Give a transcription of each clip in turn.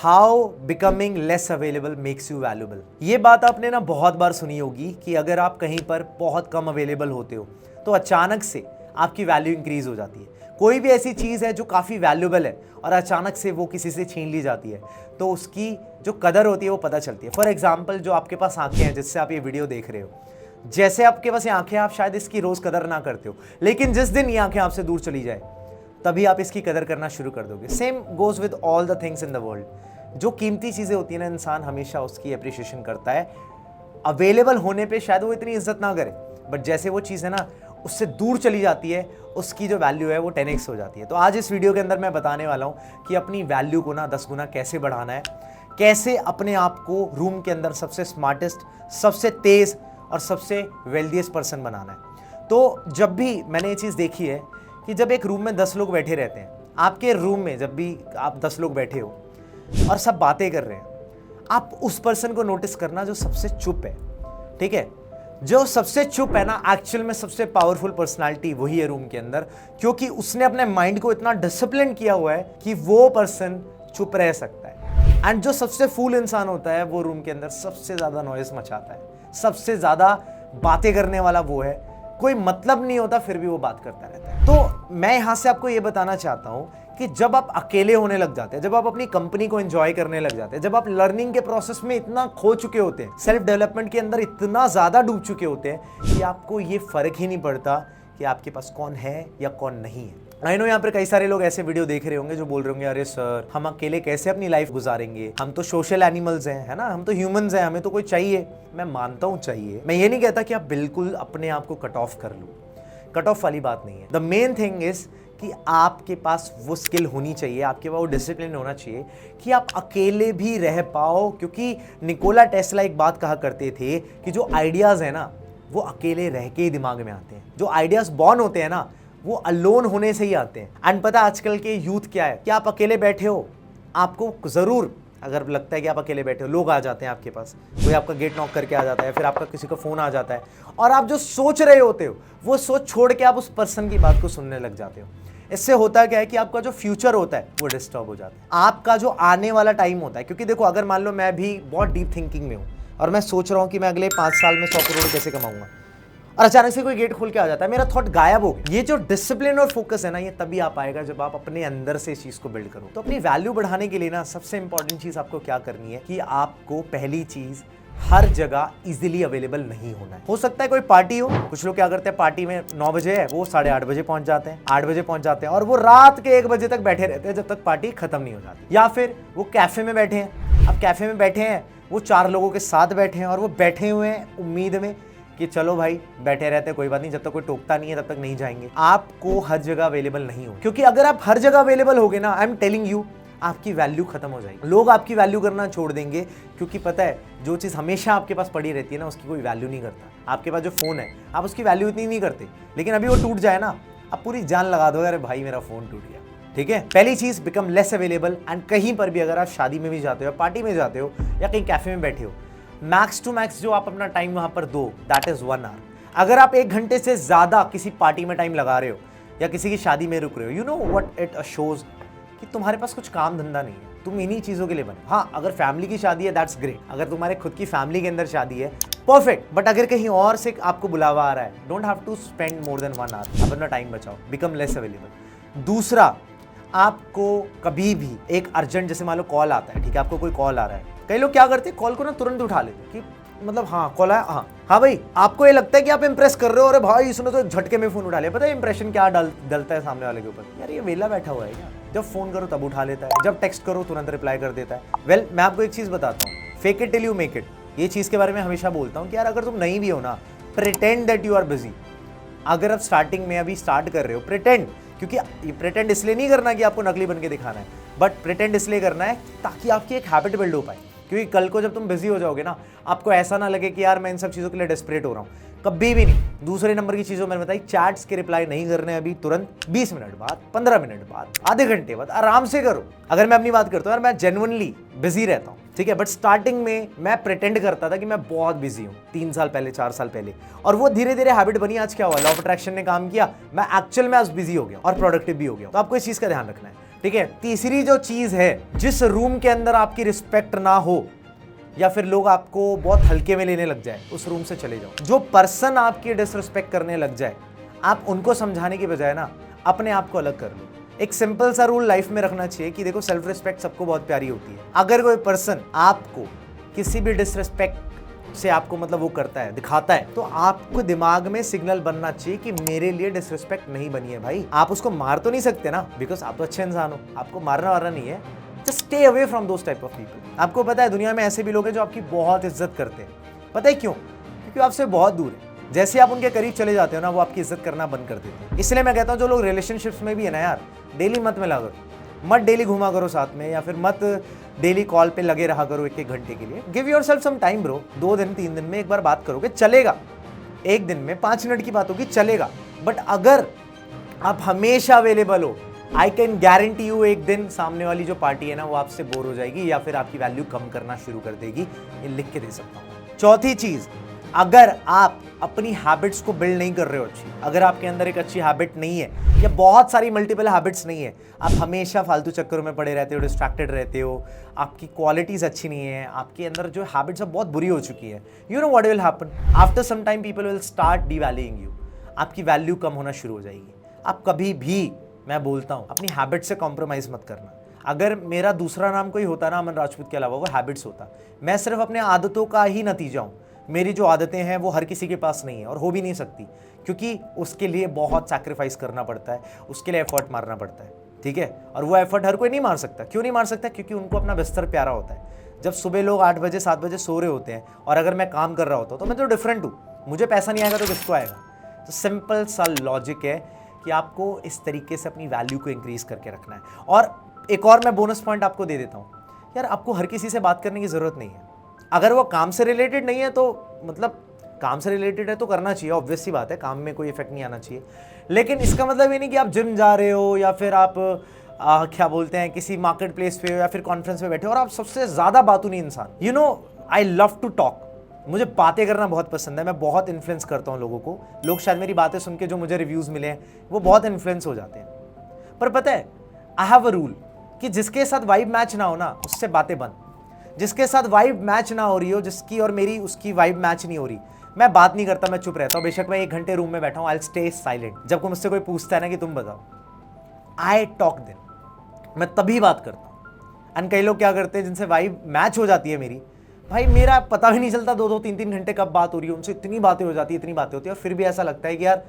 How becoming less available makes you valuable. ये बात आपने ना बहुत बार सुनी होगी कि अगर आप कहीं पर बहुत कम अवेलेबल होते हो तो अचानक से आपकी वैल्यू इंक्रीज हो जाती है। कोई भी ऐसी चीज़ है जो काफ़ी वैल्यूएबल है और अचानक से वो किसी से छीन ली जाती है तो उसकी जो कदर होती है वो पता चलती है। फॉर एग्जाम्पल, जो आपके पास आंखें हैं जिससे आप ये वीडियो देख रहे हो, जैसे आपके पास ये आंखें, आप शायद इसकी रोज़ कदर ना करते हो, लेकिन जिस दिन ये आंखें आपसे दूर चली जाए तभी आप इसकी कदर करना शुरू कर दोगे। Same goes with all the things in the world. जो कीमती चीज़ें होती हैं ना, इंसान हमेशा उसकी अप्रिशिएशन करता है। अवेलेबल होने पे शायद वो इतनी इज्जत ना करे, बट जैसे वो चीज़ है ना उससे दूर चली जाती है, उसकी जो वैल्यू है वो 10x हो जाती है। तो आज इस वीडियो के अंदर मैं बताने वाला हूँ कि अपनी वैल्यू को ना 10 गुना कैसे बढ़ाना है, कैसे अपने आप को रूम के अंदर सबसे स्मार्टेस्ट, सबसे तेज़ और सबसे वेल्दीएस्ट पर्सन बनाना है। तो जब भी मैंने ये चीज़ देखी है कि जब एक रूम में 10 लोग बैठे रहते हैं, आपके रूम में जब भी आप 10 लोग बैठे हो और सब बातें कर रहे हैं, आप उस पर्सन को नोटिस करना जो सबसे चुप है। ठीक है, जो सबसे चुप है ना, एक्चुअल में सबसे पावरफुल पर्सनालिटी वही है रूम के अंदर, क्योंकि उसने अपने माइंड को इतना डिसिप्लिन किया हुआ है कि वो पर्सन चुप रह सकता है। एंड जो सबसे फूल इंसान होता है वो रूम के अंदर सबसे ज्यादा नॉइज मचाता है, सबसे ज्यादा बातें करने वाला वो है। कोई मतलब नहीं होता फिर भी वो बात करता रहता है। तो मैं यहां से आपको ये बताना चाहता हूं कि जब आप अकेले होने लग जाते हैं, जब आप अपनी कंपनी को एंजॉय करने लग जाते हैं, जब आप लर्निंग के प्रोसेस में इतना खो चुके होते हैं, सेल्फ डेवलपमेंट के अंदर इतना ज्यादा डूब चुके होते हैं कि आपको ये फर्क ही नहीं पड़ता कि आपके पास कौन है या कौन नहीं है। आई नो यहाँ पर कई सारे लोग ऐसे वीडियो देख रहे होंगे जो बोल रहे होंगे, अरे सर हम अकेले कैसे अपनी लाइफ गुजारेंगे, हम तो सोशल एनिमल्स हैं, है ना, हम तो ह्यूमंस हैं, हमें तो कोई चाहिए। मैं मानता हूँ चाहिए, मैं ये नहीं कहता कि आप बिल्कुल अपने आप को कट ऑफ कर लो, कट ऑफ वाली बात नहीं है। द मेन थिंग इज कि आपके पास वो स्किल होनी चाहिए, आपके पास वो डिसिप्लिन होना चाहिए कि आप अकेले भी रह पाओ। क्योंकि निकोला टेस्ला एक बात कहा करते थे कि जो आइडियाज़ है ना वो अकेले रह के ही दिमाग में आते हैं, जो आइडियाज़ बॉर्न होते हैं ना वो अलोन होने से ही आते हैं। एंड पता आजकल के यूथ क्या है कि आप अकेले बैठे हो, आपको ज़रूर अगर लगता है कि आप अकेले बैठे हो, लोग आ जाते हैं आपके पास, कोई आपका गेट नॉक करके आ जाता है, फिर आपका किसी का फ़ोन आ जाता है और आप जो सोच रहे होते हो वो सोच छोड़ के आप उस पर्सन की बात को सुनने लग जाते हो। इससे होता क्या है कि आपका जो फ्यूचर होता है वो डिस्टर्ब हो जाता है, आपका जो आने वाला टाइम होता है। क्योंकि देखो, अगर मान लो मैं भी बहुत डीप थिंकिंग में हूँ और मैं सोच रहा हूँ कि मैं अगले 5 साल में 100 करोड़ कैसे कमाऊंगा, और अचानक से कोई गेट खोल के आ जाता है, मेरा थॉट गायब हो गया। ये जो डिसिप्लिन और फोकस है ना, ये तभी आ पाएगा जब आप अपने अंदर से इस चीज को बिल्ड करो। तो अपनी वैल्यू बढ़ाने के लिए ना सबसे इंपॉर्टेंट चीज आपको क्या करनी है कि आपको पहली चीज हर जगह इजीली अवेलेबल नहीं होना है। हो सकता है कोई पार्टी हो, कुछ लोग क्या करते हैं, पार्टी में 9 बजे है, वो 8:30 बजे पहुंच जाते हैं, 8 बजे पहुंच जाते हैं और वो रात के 1 बजे तक बैठे रहते हैं जब तक पार्टी खत्म नहीं हो जाती। या फिर वो कैफे में बैठे हैं, अब कैफे में बैठे हैं, वो 4 लोगों के साथ बैठे हैं और वो बैठे हुए हैं उम्मीद में कि चलो भाई बैठे रहते हैं, कोई बात नहीं, जब तक कोई टोकता नहीं है तब तक नहीं जाएंगे। आपको हर जगह अवेलेबल नहीं हो, क्योंकि अगर आप हर जगह अवेलेबल होगे ना, आई एम टेलिंग यू, आपकी वैल्यू खत्म हो जाएगी। लोग आपकी वैल्यू करना छोड़ देंगे, क्योंकि पता है जो चीज़ हमेशा आपके पास पड़ी रहती है ना उसकी कोई वैल्यू नहीं करता। आपके पास जो फ़ोन है आप उसकी वैल्यू इतनी नहीं करते, लेकिन अभी वो टूट जाए ना आप पूरी जान लगा दो, अरे भाई मेरा फ़ोन टूट गया। ठीक है, पहली चीज़ बिकम लेस अवेलेबल। एंड कहीं पर भी अगर आप शादी में भी जाते हो, पार्टी में जाते हो या कहीं कैफे में बैठे हो, मैक्स टू मैक्स जो आप अपना टाइम वहाँ पर दो, दैट इज़ 1 आवर। अगर आप 1 घंटे से ज़्यादा किसी पार्टी में टाइम लगा रहे हो या किसी की शादी में रुक रहे हो, you know what it shows कि तुम्हारे पास कुछ काम धंधा नहीं है, तुम इन्हीं चीज़ों के लिए बने। हाँ, अगर फैमिली की शादी है दैट्स ग्रेट, अगर तुम्हारे खुद की फैमिली के अंदर शादी है परफेक्ट, बट अगर कहीं और से आपको बुलावा आ रहा है, don't have to spend more than 1 hour, अपना टाइम बचाओ, बिकम लेस अवेलेबल। दूसरा, आपको कभी भी एक अर्जेंट, जैसे मान लो कॉल आता है, ठीक है, आपको कोई कॉल आ रहा है, कई लोग क्या करते हैं कॉल को ना तुरंत उठा लेते हैं कि मतलब हाँ कॉल आया, हाँ भाई, आपको ये लगता है कि आप इंप्रेस कर रहे हो, अरे भाई इसने तो झटके में फोन उठा लिया। पता है इंप्रेशन क्या डलता है सामने वाले के ऊपर, यार ये वेला बैठा हुआ है क्या, जब फोन करो तब उठा लेता है, जब टेक्स्ट करो तुरंत रिप्लाई कर देता है। वेल, मैं आपको एक चीज बताता हूँ, fake it till you make it. ये चीज के बारे में हमेशा बोलता हूँ कि यार अगर तुम नहीं भी हो ना, pretend that you are busy. अगर आप स्टार्टिंग में अभी स्टार्ट कर रहे हो, प्रिटेंड, क्योंकि ये प्रिटेंड इसलिए नहीं करना कि आपको नकली बन के दिखाना है, बट प्रिटेंड इसलिए करना है ताकि आपकी एक हैबिट बिल्ड हो पाए। क्योंकि कल को जब तुम बिजी हो जाओगे ना, आपको ऐसा ना लगे कि यार मैं इन सब चीज़ों के लिए डेस्परेट हो रहा हूँ, कभी भी नहीं। दूसरे नंबर की चीज़ों मैंने बताई, चैट्स के रिप्लाई नहीं करने अभी तुरंत, 20 मिनट बाद, 15 मिनट बाद, आधे घंटे बाद आराम से करो। अगर मैं अपनी बात करता हूँ यार, मैं जेन्युइनली बिजी रहता हूँ, ठीक है। बट स्टार्टिंग में मैं प्रिटेंड करता था कि मैं बहुत बिजी हूँ, 3 साल पहले, 4 साल पहले, और वो धीरे धीरे हैबिट बनी। आज क्या हुआ, लॉ ऑफ अट्रैक्शन ने काम किया, मैं एक्चुअल में आज बिजी हो गया और प्रोडक्टिव भी हो गया। तो आपको इस चीज का ध्यान रखना है, ठीक है। तीसरी जो चीज है, जिस रूम के अंदर आपकी रिस्पेक्ट ना हो या फिर लोग आपको बहुत हल्के में लेने लग जाए, उस रूम से चले जाओ। जो पर्सन आपकी डिसरिस्पेक्ट करने लग जाए, आप उनको समझाने की बजाय ना अपने आप को अलग कर लो। एक सिंपल सा रूल लाइफ में रखना चाहिए कि देखो, सेल्फ रिस्पेक्ट सबको बहुत प्यारी होती है। अगर कोई पर्सन आपको किसी भी डिसरिस्पेक्ट से आपको मतलब वो करता है, दिखाता है, तो आपको दिमाग में सिग्नल बनना चाहिए कि मेरे लिए डिसरिस्पेक्ट नहीं बनी है भाई। आप उसको मार तो नहीं सकते ना, बिकॉज आप तो अच्छे इंसान हो, आपको मारना वारना नहीं है। Just stay away from those type of people. आपको पता है दुनिया में ऐसे भी लोग हैं जो आपकी बहुत इज्जत करते हैं। पता है क्यों? क्योंकि आपसे बहुत दूर है। जैसे आप उनके करीब चले जाते हो ना, वो आपकी इज्जत करना बंद कर देते हैं। इसलिए मैं कहता हूँ जो लोग रिलेशनशिप्स में भी है ना यार, डेली मत मिला करो, मत डेली घुमा करो साथ में, या फिर मत डेली कॉल पे लगे रहा करो 1-1 घंटे के लिए। Give yourself some time bro. 2 दिन 3 दिन में एक बार बात करोगे, चलेगा। 1 दिन में 5 मिनट की बात होगी, चलेगा। बट अगर आप हमेशा अवेलेबल हो, आई कैन गारंटी यू एक दिन सामने वाली जो पार्टी है ना, वो आपसे बोर हो जाएगी या फिर आपकी वैल्यू कम करना शुरू कर देगी। ये लिख के दे सकता हूँ। चौथी चीज, अगर आप अपनी हैबिट्स को बिल्ड नहीं कर रहे हो अच्छी, अगर आपके अंदर एक अच्छी हैबिट नहीं है या बहुत सारी मल्टीपल हैबिट्स नहीं है, आप हमेशा फालतू चक्करों में पड़े रहते हो, डिस्ट्रैक्टेड रहते हो, आपकी क्वालिटीज अच्छी नहीं है, आपके अंदर जो हैबिट्स है बहुत बुरी हो चुकी है, you know what will happen? After some time people will start devaluing you. आपकी वैल्यू कम होना शुरू हो जाएगी। आप कभी भी, मैं बोलता हूँ, अपनी हैबिट से कॉम्प्रोमाइज मत करना। अगर मेरा दूसरा नाम कोई होता ना अमन राजपूत के अलावा, वो हैबिट्स होता। मैं सिर्फ अपने आदतों का ही नतीजा हूँ। मेरी जो आदतें हैं वो हर किसी के पास नहीं है और हो भी नहीं सकती, क्योंकि उसके लिए बहुत सैक्रिफाइस करना पड़ता है, उसके लिए एफर्ट मारना पड़ता है, ठीक है। और वो एफर्ट हर कोई नहीं मार सकता। क्यों नहीं मार सकता? क्योंकि उनको अपना बिस्तर प्यारा होता है। जब सुबह लोग 8 बजे 7 बजे सो रहे होते हैं और अगर मैं काम कर रहा होता हूँ, तो मैं तो डिफरेंट हूँ। मुझे पैसा नहीं आएगा तो किसको आएगा? तो सिंपल सा लॉजिक है कि आपको इस तरीके से अपनी वैल्यू को इंक्रीज करके रखना है। और एक और मैं बोनस पॉइंट आपको दे देता हूँ यार, आपको हर किसी से बात करने की जरूरत नहीं है। अगर वो काम से रिलेटेड नहीं है तो मतलब काम से रिलेटेड है तो करना चाहिए, ऑब्वियस सी बात है, काम में कोई इफेक्ट नहीं आना चाहिए। लेकिन इसका मतलब ये नहीं कि आप जिम जा रहे हो या फिर आप क्या बोलते हैं किसी मार्केट प्लेस पे हो या फिर कॉन्फ्रेंस में बैठे हो और आप सबसे ज्यादा बातूनी इंसान। You know, I love to talk. मुझे बातें करना बहुत पसंद है, मैं बहुत इन्फ्लुएंस करता हूँ लोगों को। लोग शायद मेरी बातें सुन के जो मुझे रिव्यूज मिले हैं वो बहुत इन्फ्लुएंस हो जाते हैं। पर पता है, आई हैव अ रूल कि जिसके साथ वाइब मैच ना हो ना, उससे बातें बंद। जिसके साथ वाइब मैच ना हो रही हो, जिसकी और मेरी उसकी वाइब मैच नहीं हो रही, मैं बात नहीं करता, मैं चुप रहता हूँ। बेशक मैं 1 घंटे रूम में बैठा हूँ, आई विल स्टे साइलेंट। जब मुझसे कोई पूछता है ना कि तुम बताओ, आई टॉक देन, मैं तभी बात करता हूँ। एंड कई लोग क्या करते हैं जिनसे वाइब मैच हो जाती है मेरी, भाई मेरा पता भी नहीं चलता 2-2 3-3 घंटे कब बात हो रही है, उनसे इतनी बातें हो जाती है, इतनी बातें होती है, और फिर भी ऐसा लगता है कि यार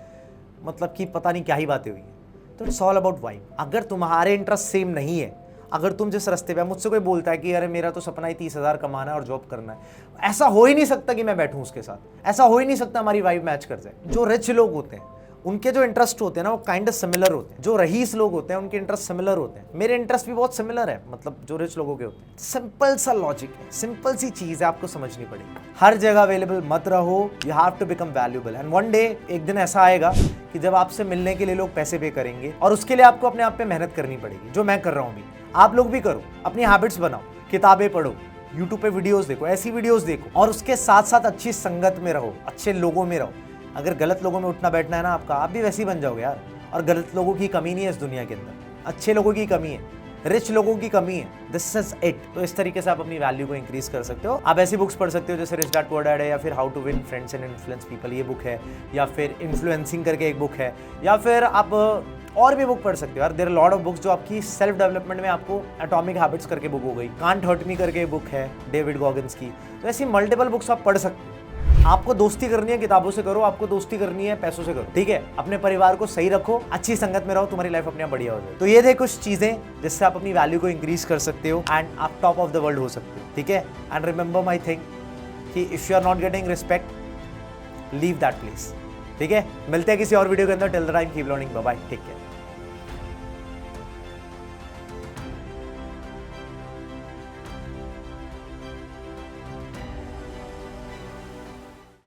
मतलब कि पता नहीं क्या ही बातें हुई है। तो इट्स ऑल अबाउट वाइब। अगर तुम्हारे इंटरेस्ट सेम नहीं है, अगर तुम जिस रास्ते पे, मुझसे कोई बोलता है कि अरे मेरा तो सपना ही 30,000 कमाना है और जॉब करना है, ऐसा हो ही नहीं सकता कि मैं बैठूं उसके साथ, ऐसा हो ही नहीं सकता हमारी वाइब मैच कर जाए। जो रिच लोग होते हैं उनके जो इंटरेस्ट होते हैं ना वो काइंड ऑफ सिमिलर होते हैं। जो रईस लोग होते हैं उनके इंटरेस्ट सिमिलर होते हैं। मेरे इंटरेस्ट भी बहुत सिमिलर है, मतलब जो रिच लोगों के होते हैं। सिंपल सा लॉजिक है, सिंपल सी चीज है, आपको समझनी पड़ेगी। हर जगह अवेलेबल मत रहो, you have to become valuable. And one day, एक दिन ऐसा आएगा कि जब आपसे मिलने के लिए लोग पैसे पे करेंगे, और उसके लिए आपको अपने आप पे मेहनत करनी पड़ेगी, जो मैं कर रहा हूँ अभी। आप लोग भी करो, अपनी हैबिट्स बनाओ, किताबें पढ़ो, यूट्यूब पे वीडियोस देखो, ऐसी वीडियोस देखो, और उसके साथ साथ अच्छी संगत में रहो, अच्छे लोगों में रहो। अगर गलत लोगों में उठना बैठना है ना आपका, आप भी वैसे ही बन जाओगे यार। और गलत लोगों की कमी नहीं है इस दुनिया के अंदर, अच्छे लोगों की कमी है, रिच लोगों की कमी है। This is it. तो इस तरीके से आप अपनी वैल्यू को इंक्रीज कर सकते हो। आप ऐसी बुक्स पढ़ सकते हो जैसे रिच डैड पुअर डैड है, या फिर how to win friends and influence people, ये बुक है, या फिर इन्फ्लुएंसिंग करके एक बुक है, या फिर आप और भी बुक पढ़ सकते हो यार। There are lot of books जो आपकी सेल्फ डेवलपमेंट में, आपको एटॉमिक हैबिट्स करके बुक हो गई, कांट हर्ट मी करके बुक है डेविड गॉगिन्स की। तो ऐसी मल्टीपल बुक्स आप पढ़ सकते हो। आपको दोस्ती करनी है किताबों से करो, आपको दोस्ती करनी है पैसों से करो, ठीक है। अपने परिवार को सही रखो, अच्छी संगत में रहो, तुम्हारी लाइफ अपने आप बढ़िया हो जाए। तो ये थे कुछ चीजें जिससे आप अपनी वैल्यू को इंक्रीज कर सकते हो एंड आप टॉप ऑफ द वर्ल्ड हो सकते हो, ठीक है। एंड रिमेंबर माई थिंग कि if you are not getting respect, leave that place, ठीक है। मिलते हैं किसी और वीडियो के अंदर। Till the time keep learning, bye bye, take care.